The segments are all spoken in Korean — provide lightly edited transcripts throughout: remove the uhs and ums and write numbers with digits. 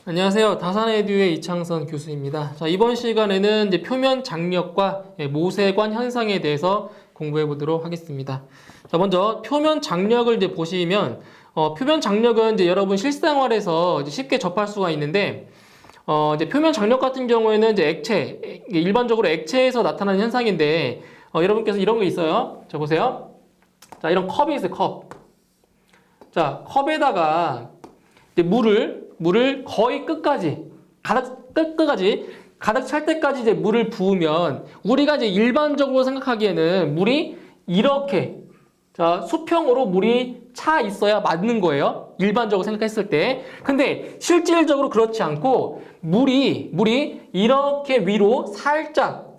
안녕하세요. 다산에듀의 이창선 교수입니다. 자, 이번 시간에는 이제 표면 장력과 모세관 현상에 대해서 공부해 보도록 하겠습니다. 자, 먼저 표면 장력을 이제 보시면, 표면 장력은 이제 여러분 실생활에서 이제 쉽게 접할 수가 있는데, 이제 표면 장력 같은 경우에는 이제 액체, 일반적으로 액체에서 나타나는 현상인데, 여러분께서 이런 거 있어요. 자, 보세요. 자, 이런 컵이 있어요, 컵. 자, 컵에다가 이제 물을 거의 끝까지, 끝까지, 가득 찰 때까지 이제 물을 부으면, 우리가 이제 일반적으로 생각하기에는 물이 이렇게, 자, 수평으로 물이 차 있어야 맞는 거예요. 일반적으로 생각했을 때. 근데 실질적으로 그렇지 않고, 물이 이렇게 위로 살짝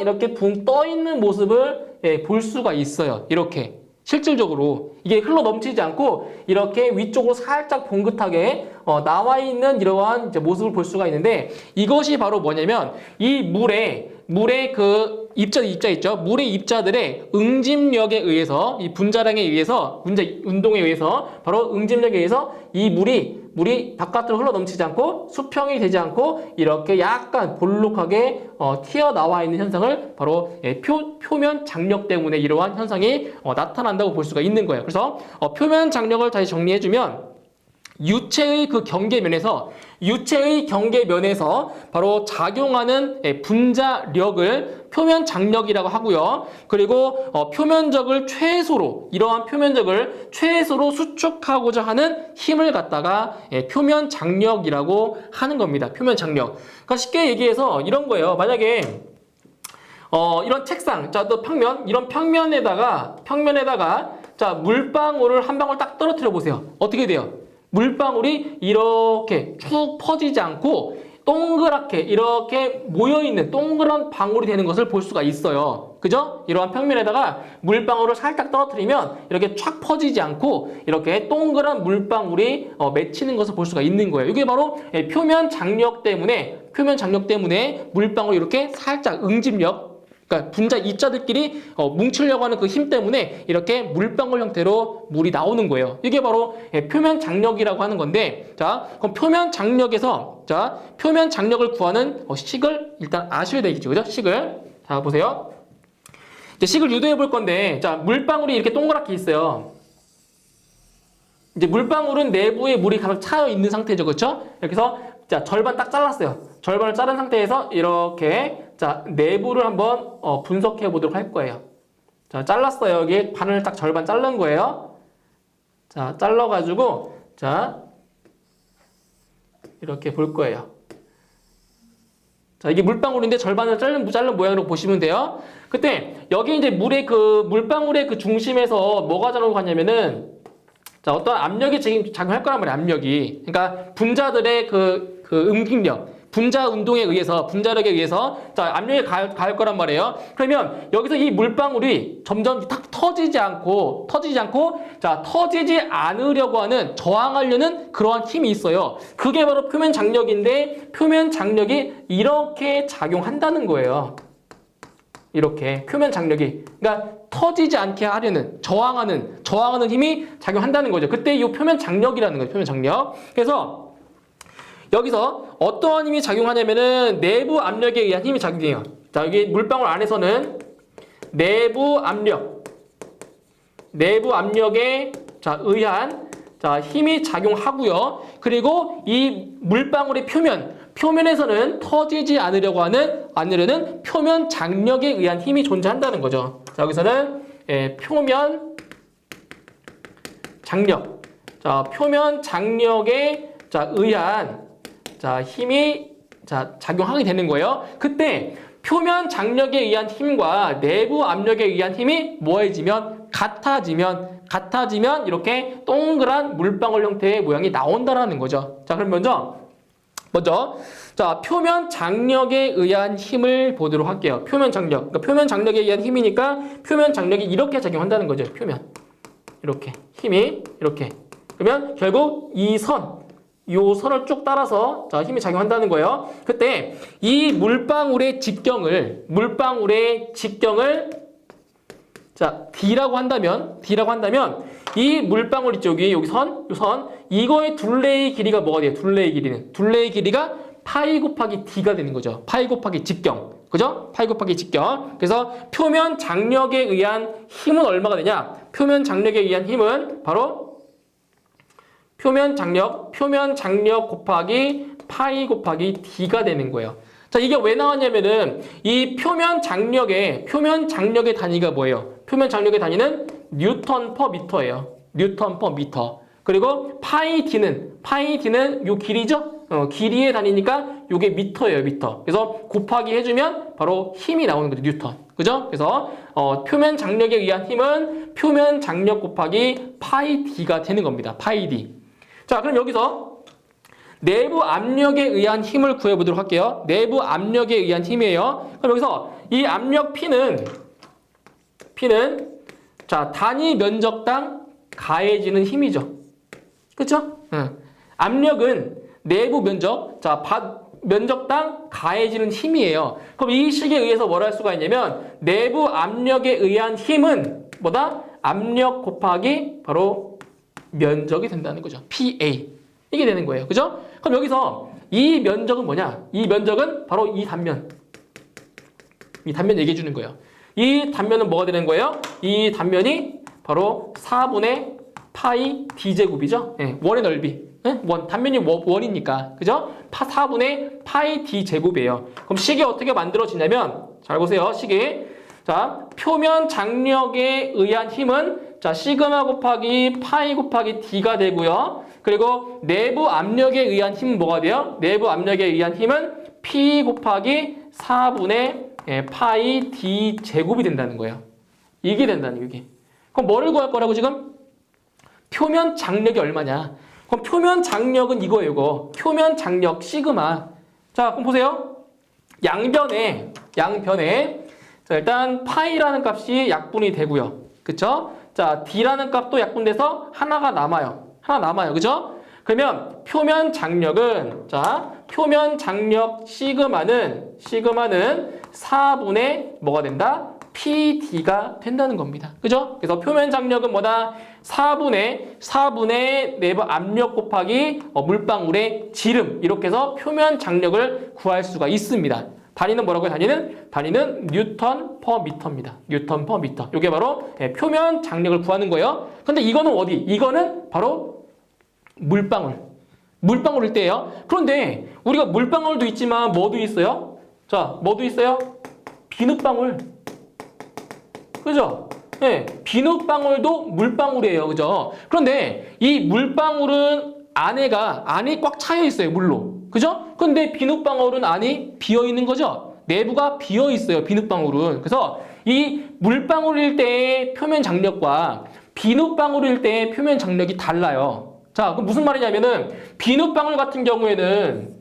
이렇게 붕 떠 있는 모습을 볼 수가 있어요. 이렇게. 실질적으로 이게 흘러 넘치지 않고 이렇게 위쪽으로 살짝 봉긋하게 나와 있는 이러한 이제 모습을 볼 수가 있는데, 이것이 바로 뭐냐면 이 물의 그 입자 있죠. 물의 입자들의 응집력에 의해서, 이 분자량에 의해서, 분자 운동에 의해서, 바로 응집력에 의해서 이 물이 바깥으로 흘러 넘치지 않고 수평이 되지 않고 이렇게 약간 볼록하게 튀어나와 있는 현상을 바로 표면 장력 때문에 이러한 현상이 나타난다고 볼 수가 있는 거예요. 그래서 표면 장력을 다시 정리해주면, 유체의 경계면에서 바로 작용하는 분자력을 표면 장력이라고 하고요. 그리고 이러한 표면적을 최소로 수축하고자 하는 힘을 갖다가 표면 장력이라고 하는 겁니다. 표면 장력. 그러니까 쉽게 얘기해서 이런 거예요. 만약에 이런 책상, 자, 또 이런 평면에다가 자, 물방울을 한 방울 딱 떨어뜨려 보세요. 어떻게 돼요? 물방울이 이렇게 쭉 퍼지지 않고 동그랗게 이렇게 모여있는 동그란 방울이 되는 것을 볼 수가 있어요. 그죠? 이러한 평면에다가 물방울을 살짝 떨어뜨리면 이렇게 쫙 퍼지지 않고 이렇게 동그란 물방울이 맺히는 것을 볼 수가 있는 거예요. 이게 바로 표면 장력 때문에 물방울이 이렇게 살짝 응집력, 그러니까 분자 입자들끼리 뭉치려고 하는 그 힘 때문에 이렇게 물방울 형태로 물이 나오는 거예요. 이게 바로 표면 장력이라고 하는 건데, 자, 그럼 표면 장력을 구하는 식을 일단 아셔야 되겠죠, 그죠? 식을. 자, 보세요. 이제 식을 유도해 볼 건데, 자, 물방울이 이렇게 동그랗게 있어요. 이제 물방울은 내부에 물이 가득 차여 있는 상태죠, 그렇죠? 이렇게 해서 자, 절반 딱 잘랐어요. 절반을 자른 상태에서 이렇게, 자, 내부를 한번 분석해 보도록 할 거예요. 자, 잘랐어요. 여기 반을 딱 절반 자른 거예요. 자, 잘라가지고, 자, 이렇게 볼 거예요. 자, 이게 물방울인데 절반을 자른 모양으로 보시면 돼요. 그때 여기 이제 물방울의 그 중심에서 뭐가 작용하냐면은, 자, 어떤 압력이 작용할 거란 말이에요, 압력이. 그러니까 분자들의 그 응집력, 분자 운동에 의해서, 분자력에 의해서, 자, 압력이 가할 거란 말이에요. 그러면 여기서 이 물방울이 점점 탁 터지지 않고, 자, 터지지 않으려고 하는, 저항하려는 그러한 힘이 있어요. 그게 바로 표면 장력인데, 표면 장력이 이렇게 작용한다는 거예요. 이렇게 표면 장력이, 그러니까 터지지 않게 하려는, 저항하는 힘이 작용한다는 거죠. 그때 이 표면 장력이라는 거예요. 표면 장력. 그래서 여기서 어떠한 힘이 작용하냐면은 내부 압력에 의한 힘이 작용해요. 자, 여기 물방울 안에서는 내부 압력에 자, 의한 자, 힘이 작용하고요. 그리고 이 물방울의 표면에서는 터지지 않으려는 표면 장력에 의한 힘이 존재한다는 거죠. 자, 여기서는 표면 장력. 자, 표면 장력에 자, 의한 자, 힘이 자, 작용하게 되는 거예요. 그때 표면 장력에 의한 힘과 내부 압력에 의한 힘이 같아지면 이렇게 동그란 물방울 형태의 모양이 나온다라는 거죠. 자, 그럼 먼저 자, 표면 장력에 의한 힘을 보도록 할게요. 표면 장력. 그러니까 표면 장력에 의한 힘이니까 표면 장력이 이렇게 작용한다는 거죠. 표면. 이렇게. 힘이 이렇게. 그러면 결국 요 선을 쭉 따라서 자, 힘이 작용한다는 거예요. 그때 이 물방울의 직경을 자, D라고 한다면 이 물방울 이쪽이 여기 요 선, 이거의 둘레의 길이가 뭐가 돼요? 둘레의 길이가 파이 곱하기 D가 되는 거죠. 파이 곱하기 직경. 그죠? 파이 곱하기 직경. 그래서 표면 장력에 의한 힘은 얼마가 되냐? 표면 장력에 의한 힘은 바로 표면 장력 곱하기 파이 곱하기 D가 되는 거예요. 자, 이게 왜 나왔냐면은 이 표면 장력의 단위가 뭐예요? 표면 장력의 단위는 뉴턴 퍼 미터예요. 뉴턴 퍼 미터. 그리고 파이 D는 요 길이죠? 길이의 단위니까 요게 미터예요, 미터. 그래서 곱하기 해주면 바로 힘이 나오는 거죠, 뉴턴. 그죠? 그래서 표면 장력에 의한 힘은 표면 장력 곱하기 파이 D가 되는 겁니다. 파이 D. 자, 그럼 여기서 내부 압력에 의한 힘을 구해보도록 할게요. 내부 압력에 의한 힘이에요. 그럼 여기서 이 압력 P는 자, 단위 면적당 가해지는 힘이죠. 그쵸? 압력은 내부 면적, 자, 면적당 가해지는 힘이에요. 그럼 이 식에 의해서 뭘 할 수가 있냐면 내부 압력에 의한 힘은 뭐다? 압력 곱하기 바로 면적이 된다는 거죠. PA. 이게 되는 거예요. 그죠? 그럼 여기서 이 면적은 뭐냐? 이 면적은 바로 이 단면. 이 단면 얘기해 주는 거예요. 이 단면은 뭐가 되는 거예요? 이 단면이 바로 4분의 파이 D제곱이죠? 네, 원의 넓이. 네? 단면이 원이니까. 그죠? 4분의 파이 D제곱이에요. 그럼 식이 어떻게 만들어지냐면, 잘 보세요. 식이. 자, 표면 장력에 의한 힘은 자, 시그마 곱하기 파이 곱하기 D가 되고요. 그리고 내부 압력에 의한 힘은 뭐가 돼요? 내부 압력에 의한 힘은 P 곱하기 4분의 파이 D 제곱이 된다는 거예요. 이게 된다는 거예요, 이게. 그럼 뭐를 구할 거라고 지금? 표면 장력이 얼마냐? 그럼 표면 장력은 이거예요, 이거. 표면 장력 시그마. 자, 그럼 보세요. 양변에 자, 일단 파이라는 값이 약분이 되고요. 그쵸? 자, D라는 값도 약분돼서 하나가 남아요. 그죠? 그러면 표면 장력은 자, 표면 장력 시그마는 4분의 뭐가 된다? PD가 된다는 겁니다. 그죠? 그래서 표면 장력은 뭐다? 4분의 내부 압력 곱하기 물방울의 지름. 이렇게 해서 표면 장력을 구할 수가 있습니다. 단위는 뭐라고요? 단위는 뉴턴 퍼 미터입니다. 뉴턴 퍼 미터. 이게 바로 표면 장력을 구하는 거예요. 근데 이거는 어디? 이거는 바로 물방울일 때예요. 그런데 우리가 물방울도 있지만 뭐도 있어요? 자, 뭐도 있어요? 비눗방울. 그죠? 네, 비눗방울도 물방울이에요. 그죠? 그런데 이 물방울은 안이 꽉 차여 있어요, 물로. 그죠? 근데 비눗방울은 안이 비어 있는 거죠? 내부가 비어 있어요, 비눗방울은. 그래서 이 물방울일 때의 표면 장력과 비눗방울일 때의 표면 장력이 달라요. 자, 그럼 무슨 말이냐면은 비눗방울 같은 경우에는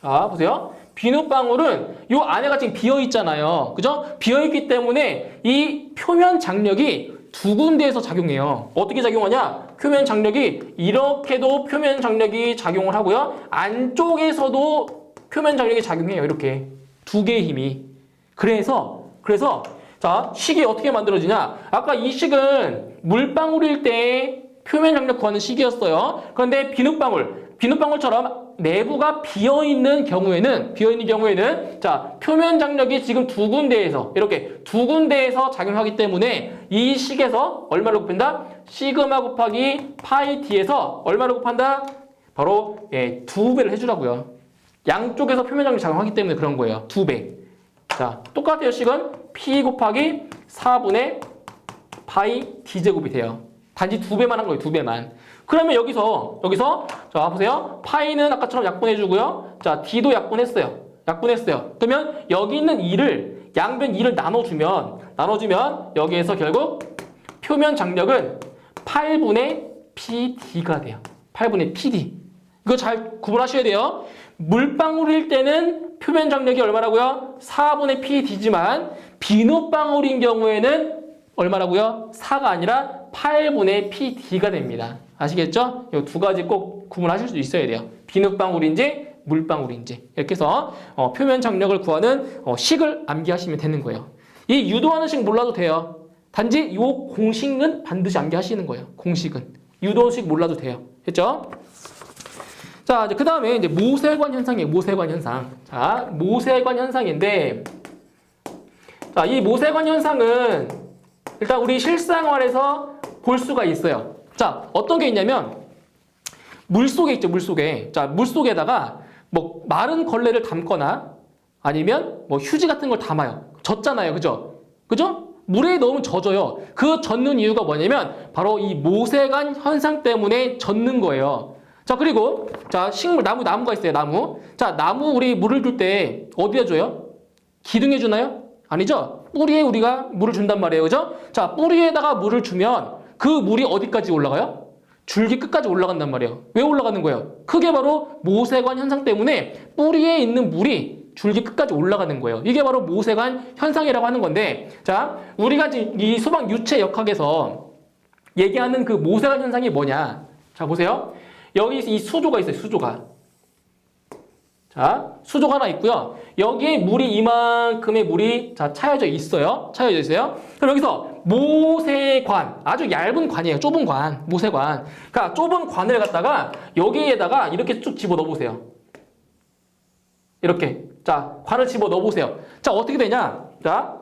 자, 보세요. 비눗방울은 요 안에가 지금 비어 있잖아요. 그죠? 비어 있기 때문에 이 표면 장력이 두 군데에서 작용해요. 어떻게 작용하냐? 표면 장력이 이렇게도 표면 장력이 작용을 하고요. 안쪽에서도 표면 장력이 작용해요. 이렇게 두 개의 힘이. 그래서 자, 식이 어떻게 만들어지냐? 아까 이 식은 물방울일 때 표면 장력 구하는 식이었어요. 그런데 비눗방울처럼 내부가 비어있는 경우에는 자, 표면 장력이 지금 이렇게 두 군데에서 작용하기 때문에 이 식에서 얼마를 곱한다? 시그마 곱하기 파이 D에서 얼마를 곱한다? 바로 2배를 해주라고요. 양쪽에서 표면 장력이 작용하기 때문에 그런 거예요. 2배. 자, 똑같아요. 식은 P 곱하기 4분의 파이 D제곱이 돼요. 단지 2배만 한 거예요. 2배만. 그러면 여기서 자, 보세요. 파이는 아까처럼 약분해주고요. 자, D도 약분했어요. 그러면 여기 있는 2를 양변 2를 나눠주면 여기에서 결국 표면 장력은 8분의 PD가 돼요. 8분의 PD. 이거 잘 구분하셔야 돼요. 물방울일 때는 표면 장력이 얼마라고요? 4분의 PD지만 비눗방울인 경우에는 얼마라고요? 4가 아니라 8분의 PD가 됩니다. 아시겠죠? 이 두 가지 꼭 구분하실 수 있어야 돼요. 비눗방울인지 물방울인지. 이렇게 해서 표면 장력을 구하는 식을 암기하시면 되는 거예요. 이 유도하는 식 몰라도 돼요. 단지 이 공식은 반드시 암기하시는 거예요. 공식은. 유도식 몰라도 돼요. 됐죠? 자, 이제 그 다음에 이제 모세관 현상이에요. 모세관 현상. 자, 모세관 현상인데, 자, 이 모세관 현상은 일단 우리 실생활에서 볼 수가 있어요. 자, 어떤 게 있냐면, 물속에 있죠, 물속에. 자, 물속에다가 뭐 마른 걸레를 담거나 아니면 뭐 휴지 같은 걸 담아요. 젖잖아요. 그죠? 그죠? 물에 넣으면 젖어요. 그 젖는 이유가 뭐냐면 바로 이 모세관 현상 때문에 젖는 거예요. 자, 그리고 자, 식물 나무가 있어요. 나무. 자, 나무 우리 물을 줄 때 어디에 줘요? 기둥에 주나요? 아니죠. 뿌리에 우리가 물을 준단 말이에요. 그죠? 자, 뿌리에다가 물을 주면 그 물이 어디까지 올라가요? 줄기 끝까지 올라간단 말이에요. 왜 올라가는 거예요? 그게 바로 모세관 현상 때문에 뿌리에 있는 물이 줄기 끝까지 올라가는 거예요. 이게 바로 모세관 현상이라고 하는 건데, 자, 우리가 지금 이 수박 유체 역학에서 얘기하는 그 모세관 현상이 뭐냐? 자, 보세요. 여기 이 수조가 있어요. 수조가. 자, 수조가 하나 있고요. 여기에 물이 이만큼의 물이 자 차여져 있어요. 차여져 있어요. 그럼 여기서 모세관, 아주 얇은 관이에요. 좁은 관, 모세관. 그러니까 좁은 관을 갖다가 여기에다가 이렇게 쭉 집어 넣어보세요. 이렇게. 자, 관을 집어 넣어보세요. 자, 어떻게 되냐? 자,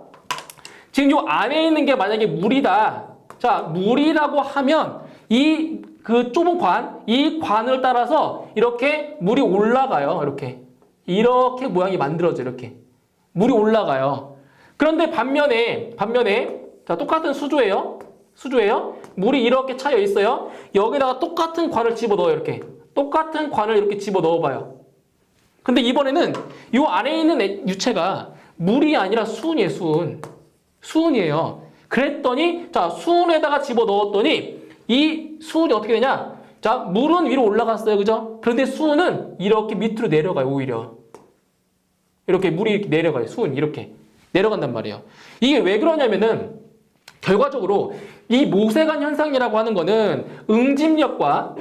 지금 요 안에 있는 게 만약에 물이다. 자, 물이라고 하면 그 좁은 관, 이 관을 따라서 이렇게 물이 올라가요. 이렇게 모양이 만들어져. 이렇게 물이 올라가요. 그런데 반면에 자, 똑같은 수조예요. 물이 이렇게 차여 있어요. 여기다가 똑같은 관을 집어 넣어요. 이렇게 똑같은 관을 이렇게 집어 넣어봐요. 근데 이번에는 이 안에 있는 유체가 물이 아니라 수은이에요. 수은이에요. 그랬더니 자, 수은에다가 집어 넣었더니 이 수은이 어떻게 되냐? 자, 물은 위로 올라갔어요. 그죠? 그런데 수은은 이렇게 밑으로 내려가요. 오히려. 이렇게 물이 이렇게 내려가요. 수은이 이렇게 내려간단 말이에요. 이게 왜 그러냐면은 결과적으로 이 모세관 현상이라고 하는 거는 응집력과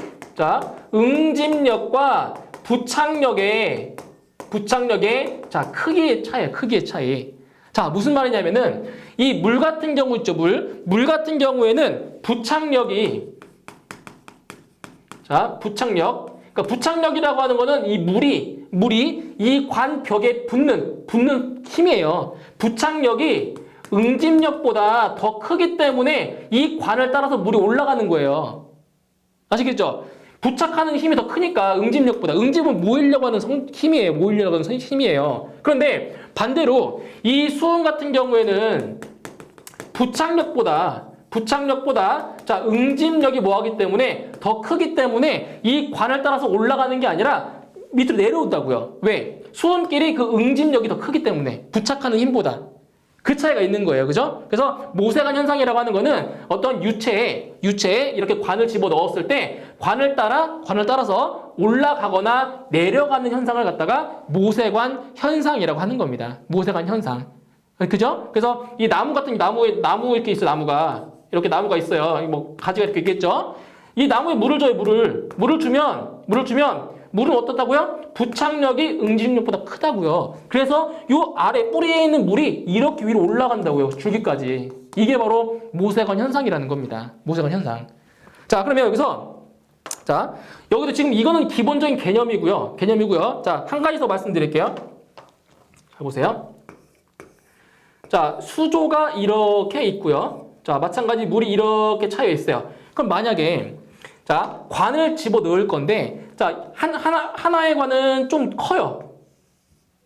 부착력의 자, 크기의 차이예요. 크기의 차이. 자, 무슨 말이냐면은 이 물 같은 경우 있죠. 물 같은 경우에는 부착력이 자, 부착력. 그러니까 부착력이라고 하는 거는 이 물이 이 관 벽에 붙는 힘이에요. 부착력이 응집력보다 더 크기 때문에 이 관을 따라서 물이 올라가는 거예요. 아시겠죠? 부착하는 힘이 더 크니까 응집력보다. 응집은 모이려고 하는 힘이에요. 모이려고 하는 힘이에요. 그런데 반대로 이 수은 같은 경우에는 부착력보다 자, 응집력이 뭐하기 때문에 더 크기 때문에 이 관을 따라서 올라가는 게 아니라 밑으로 내려온다고요. 왜? 수은끼리 그 응집력이 더 크기 때문에 부착하는 힘보다. 그 차이가 있는 거예요. 그죠? 그래서 모세관 현상이라고 하는 거는 어떤 유체에 이렇게 관을 집어 넣었을 때 관을 따라서 올라가거나 내려가는 현상을 갖다가 모세관 현상이라고 하는 겁니다. 모세관 현상. 그죠? 그래서 이 나무 이렇게 있어요. 이렇게 나무가 있어요. 뭐 가지가 이렇게 있겠죠? 이 나무에 물을 줘요. 물을 주면 물은 어떻다고요? 부착력이 응집력보다 크다고요. 그래서 요 아래 뿌리에 있는 물이 이렇게 위로 올라간다고요. 줄기까지. 이게 바로 모세관 현상이라는 겁니다. 모세관 현상. 자, 그러면 여기서 자, 여기도 지금 이거는 기본적인 개념이고요. 자, 한 가지 더 말씀드릴게요. 자, 보세요. 자, 수조가 이렇게 있고요. 자, 마찬가지 물이 이렇게 차여 있어요. 그럼 만약에 자, 관을 집어 넣을 건데 자, 하나의 관은 좀 커요.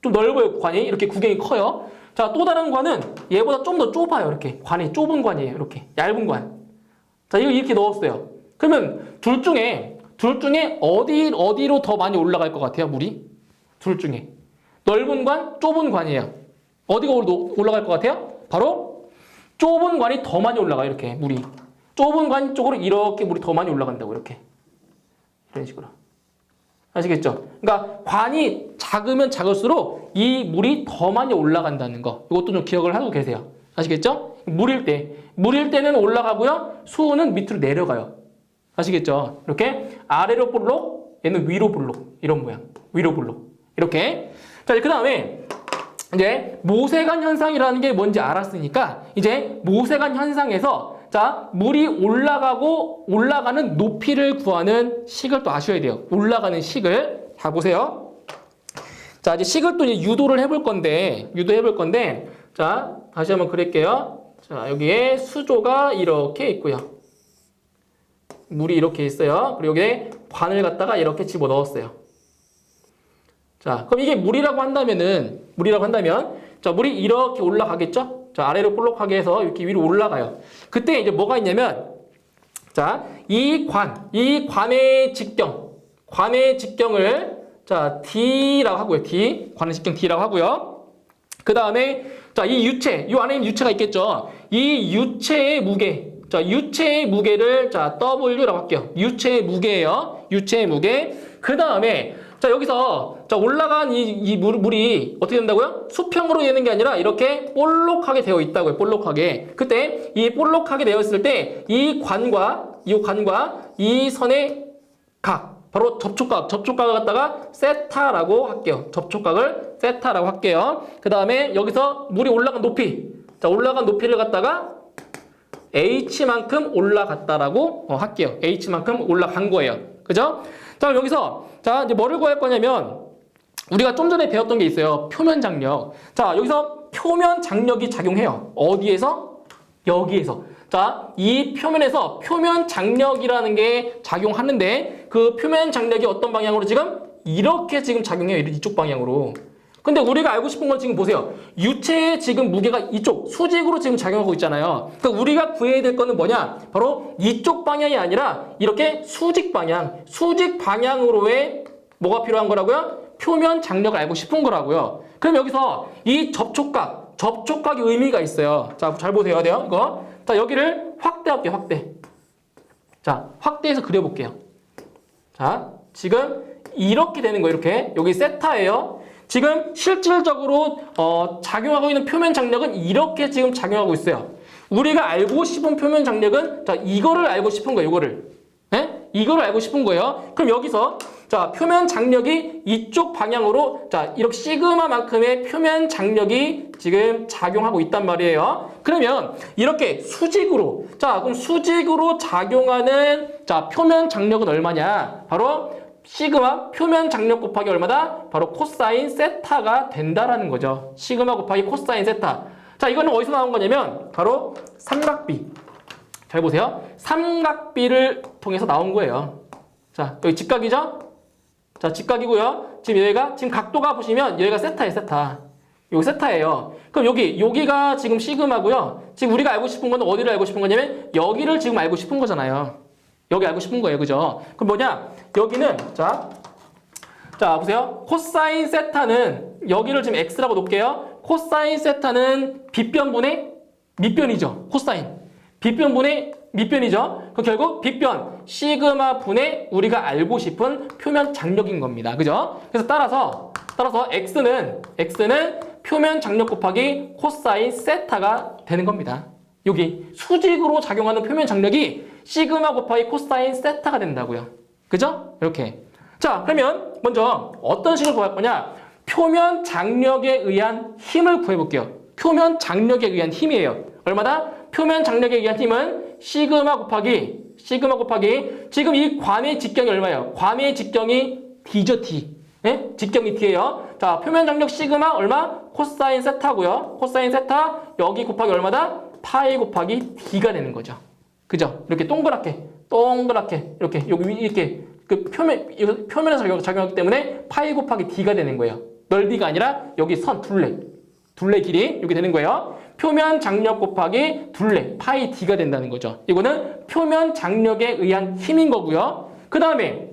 좀 넓어요. 관이 이렇게 구경이 커요. 자, 또 다른 관은 얘보다 좀 더 좁아요. 이렇게 관이 좁은 관이에요. 이렇게 얇은 관. 자, 이거 이렇게 넣었어요. 그러면 둘 중에 어디로 더 많이 올라갈 것 같아요? 물이? 둘 중에 넓은 관, 좁은 관이에요. 어디가 올라갈 것 같아요? 바로 좁은 관이 더 많이 올라가요. 이렇게 물이 좁은 관 쪽으로 이렇게 물이 더 많이 올라간다고. 이렇게 이런 식으로. 아시겠죠? 그러니까 관이 작으면 작을수록 이 물이 더 많이 올라간다는 거. 이것도 좀 기억을 하고 계세요. 아시겠죠? 물일 때는 올라가고요. 수은은 밑으로 내려가요. 아시겠죠? 이렇게 아래로 볼록, 얘는 위로 볼록. 이런 모양. 위로 볼록. 이렇게. 자, 그 다음에 이제 모세관 현상이라는 게 뭔지 알았으니까 이제 모세관 현상에서 자, 물이 올라가는 높이를 구하는 식을 또 아셔야 돼요. 올라가는 식을. 자, 보세요. 자, 이제 식을 또 이제 유도해 볼 건데, 자, 다시 한번 그릴게요. 자, 여기에 수조가 이렇게 있고요. 물이 이렇게 있어요. 그리고 여기에 관을 갖다가 이렇게 집어 넣었어요. 자, 그럼 이게 물이라고 한다면, 자, 물이 이렇게 올라가겠죠? 자, 아래로 볼록하게 해서 이렇게 위로 올라가요. 그때 이제 뭐가 있냐면, 자, 이 관의 직경을, 자, D라고 하고요. 관의 직경 D라고 하고요. 그 다음에, 자, 이 유체, 이 안에 있는 유체가 있겠죠? 이 유체의 무게, 자, 유체의 무게를, 자, W라고 할게요. 유체의 무게예요. 유체의 무게. 그 다음에, 자, 여기서, 자, 올라간 이 물이 어떻게 된다고요? 수평으로 되는 게 아니라 이렇게 볼록하게 되어 있다고요. 볼록하게. 그때 이 볼록하게 되어 있을 때 이 관과 이 선의 각, 바로 접촉각을 갖다가 세타라고 할게요. 접촉각을 세타라고 할게요. 그 다음에 여기서 물이 올라간 높이, 자, 올라간 높이를 갖다가 H만큼 올라갔다라고 할게요. H만큼 올라간 거예요. 그죠? 자, 그럼 여기서, 자, 이제 뭐를 구할 거냐면, 우리가 좀 전에 배웠던 게 있어요. 표면 장력. 자, 여기서 표면 장력이 작용해요. 어디에서? 여기에서. 자, 이 표면에서 표면 장력이라는 게 작용하는데, 그 표면 장력이 어떤 방향으로 지금? 이렇게 지금 작용해요. 이쪽 방향으로. 근데 우리가 알고 싶은 건 지금 보세요. 유체의 지금 무게가 이쪽 수직으로 지금 작용하고 있잖아요. 그러니까 우리가 구해야 될 거는 뭐냐? 바로 이쪽 방향이 아니라 이렇게 수직 방향으로의 뭐가 필요한 거라고요? 표면 장력을 알고 싶은 거라고요. 그럼 여기서 이 접촉각이 의미가 있어요. 자, 잘 보세요. 이거. 자, 여기를 확대할게요. 확대. 자, 확대해서 그려볼게요. 자, 지금 이렇게 되는 거예요. 이렇게. 여기 세타예요. 지금 실질적으로 작용하고 있는 표면 장력은 이렇게 지금 작용하고 있어요. 우리가 알고 싶은 표면 장력은 자, 이거를 알고 싶은 거예요. 이거를 알고 싶은 거예요. 그럼 여기서 자, 표면 장력이 이쪽 방향으로 자, 이렇게 시그마만큼의 표면 장력이 지금 작용하고 있단 말이에요. 그러면 이렇게 수직으로 자, 그럼 수직으로 작용하는 자, 표면 장력은 얼마냐? 바로 시그마 표면 장력 곱하기 얼마다? 바로 코사인 세타가 된다라는 거죠. 시그마 곱하기 코사인 세타. 자, 이거는 어디서 나온 거냐면 바로 삼각비. 잘 보세요. 삼각비를 통해서 나온 거예요. 자, 여기 직각이죠? 자, 직각이고요. 지금 여기가 지금 각도가 보시면 여기가 세타예요, 세타. 여기 세타예요. 그럼 여기가 지금 시그마고요. 지금 우리가 알고 싶은 건 어디를 알고 싶은 거냐면 여기를 지금 알고 싶은 거잖아요. 여기 알고 싶은 거예요. 그죠? 그럼 뭐냐? 여기는, 자, 보세요. 코사인 세타는, 여기를 지금 X라고 놓을게요. 코사인 세타는 빗변분의 밑변이죠. 코사인. 빗변분의 밑변이죠. 그 결국 빗변, 시그마 분의 우리가 알고 싶은 표면 장력인 겁니다. 그죠? 그래서 따라서 X는 표면 장력 곱하기 코사인 세타가 되는 겁니다. 여기 수직으로 작용하는 표면 장력이 시그마 곱하기 코사인 세타가 된다고요. 그죠? 이렇게. 자, 그러면 먼저 어떤 식으로 구할 거냐? 표면 장력에 의한 힘을 구해볼게요. 표면 장력에 의한 힘이에요. 얼마다? 표면 장력에 의한 힘은 시그마 곱하기 지금 이 관의 직경이 얼마예요? 관의 직경이 D죠, D. 네? 직경이 D예요. 자, 표면 장력 시그마 얼마? 코사인 세타고요. 코사인 세타 여기 곱하기 얼마다? 파이 곱하기 D가 되는 거죠. 그죠? 이렇게 동그랗게 이렇게 여기 이렇게 그 표면에서 작용하기 때문에 파이 곱하기 D가 되는 거예요. 넓이가 아니라 여기 선 둘레 길이 이렇게 되는 거예요. 표면 장력 곱하기 둘레 파이 D가 된다는 거죠. 이거는 표면 장력에 의한 힘인 거고요. 그 다음에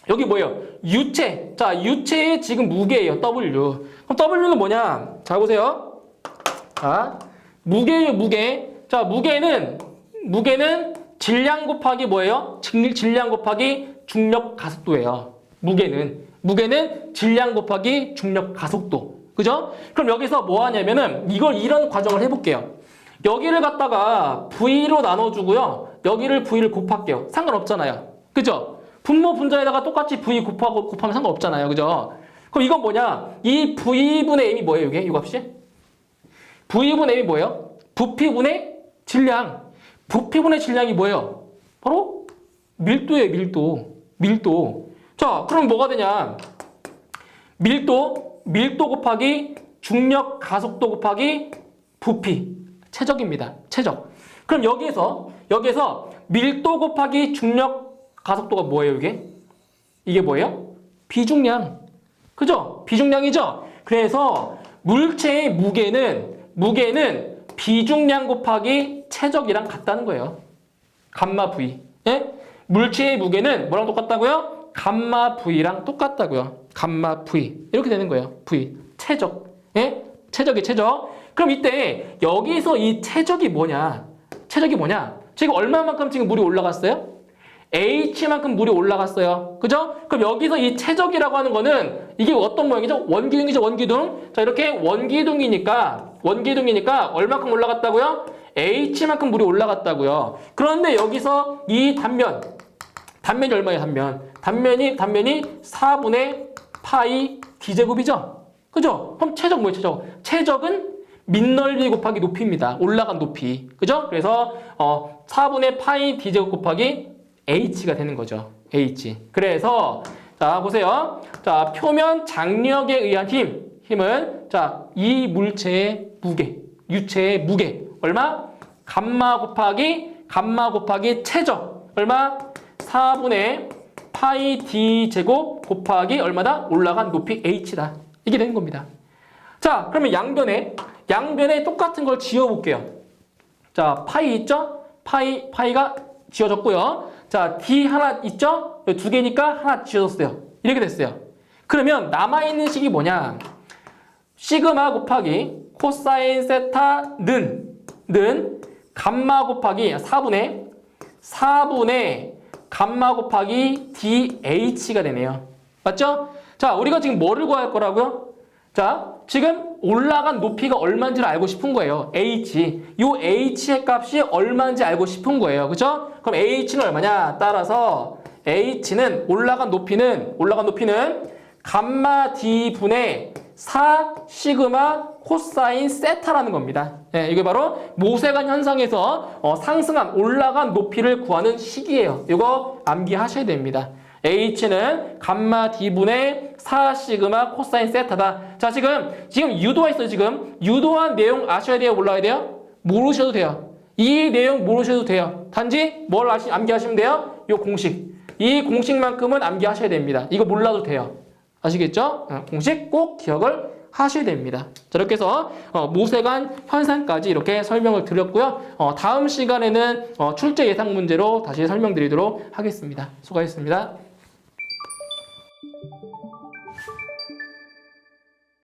여기 뭐예요? 유체. 자, 유체의 지금 무게예요. W. 그럼 W는 뭐냐? 자, 보세요. 자, 무게예요, 무게. 자, 무게는 질량 곱하기 뭐예요? 질량 곱하기 중력 가속도예요. 무게는 질량 곱하기 중력 가속도. 그죠? 그럼 여기서 뭐 하냐면은 이런 과정을 해볼게요. 여기를 갖다가 V로 나눠주고요. 여기를 V를 곱할게요. 상관없잖아요. 그죠? 분모 분자에다가 똑같이 V 곱하면 상관없잖아요. 그죠? 그럼 이건 뭐냐? 이 V분의 M이 뭐예요, 이게? 이 값이? V분의 M이 뭐예요? 부피분의 질량. 부피분의 질량이 뭐예요? 바로 밀도예요, 밀도. 밀도. 자, 그럼 뭐가 되냐? 밀도 곱하기 중력 가속도 곱하기 부피. 최적입니다. 최적. 그럼 여기에서 밀도 곱하기 중력 가속도가 뭐예요, 이게? 이게 뭐예요? 비중량. 그죠? 비중량이죠? 그래서 물체의 무게는 비중량 곱하기 최적이랑 같다는 거예요. 감마 V. 예? 물체의 무게는 뭐랑 똑같다고요? 감마 V랑 똑같다고요. 감마 V. 이렇게 되는 거예요. V. 최적. 예? 최적이 최적. 그럼 이때 여기서 이 최적이 뭐냐? 최적이 뭐냐? 지금 얼마만큼 지금 물이 올라갔어요? H만큼 물이 올라갔어요. 그죠? 그럼 여기서 이 최적이라고 하는 거는 이게 어떤 모양이죠? 원기둥이죠, 원기둥. 자, 이렇게 원기둥이니까 얼마큼 올라갔다고요? H만큼 물이 올라갔다고요. 그런데 여기서 이 단면이 얼마예요, 단면이 4분의 파이 D제곱이죠? 그죠? 그럼 최적 뭐예요, 최적? 최적은 밑넓이 곱하기 높이입니다. 올라간 높이. 그죠? 그래서 4분의 파이 D제곱 곱하기 H가 되는 거죠. H. 그래서 자, 보세요. 자, 표면 장력에 의한 힘은 자, 이 물체의 무게, 유체의 무게 얼마? 감마 곱하기 최적 얼마? 4분의 파이 D 제곱 곱하기 얼마다? 올라간 높이 H다. 이게 되는 겁니다. 자, 그러면 양변에 똑같은 걸 지어볼게요. 자, 파이 있죠? 파이가 지어졌고요. 자, D 하나 있죠? 두 개니까 하나 지어졌어요. 이렇게 됐어요. 그러면 남아있는 식이 뭐냐? 시그마 곱하기 코사인 세타는 감마 곱하기 4분의 감마 곱하기 DH가 되네요. 맞죠? 자, 우리가 지금 뭐를 구할 거라고요? 자, 지금 올라간 높이가 얼마인지를 알고 싶은 거예요. H. 요 H의 값이 얼마인지 알고 싶은 거예요. 그죠? 그럼 H는 얼마냐? 따라서 H는 올라간 높이는 감마 D 분의 4 시그마 코사인 세타라는 겁니다. 네, 이게 바로 모세관 현상에서 상승한 올라간 높이를 구하는 식이에요. 이거 암기하셔야 됩니다. H는 감마 D분의 4 시그마 코사인 세타다. 자, 지금 유도가 있어요. 지금 유도한 내용 아셔야 돼요? 몰라야 돼요? 모르셔도 돼요. 이 내용 모르셔도 돼요. 단지 뭘 암기하시면 돼요? 요 공식. 이 공식만큼은 암기하셔야 됩니다. 이거 몰라도 돼요. 아시겠죠? 공식 꼭 기억을 하셔야 됩니다. 자, 이렇게 해서 모세관 현상까지 이렇게 설명을 드렸고요. 다음 시간에는 출제 예상 문제로 다시 설명드리도록 하겠습니다. 수고하셨습니다.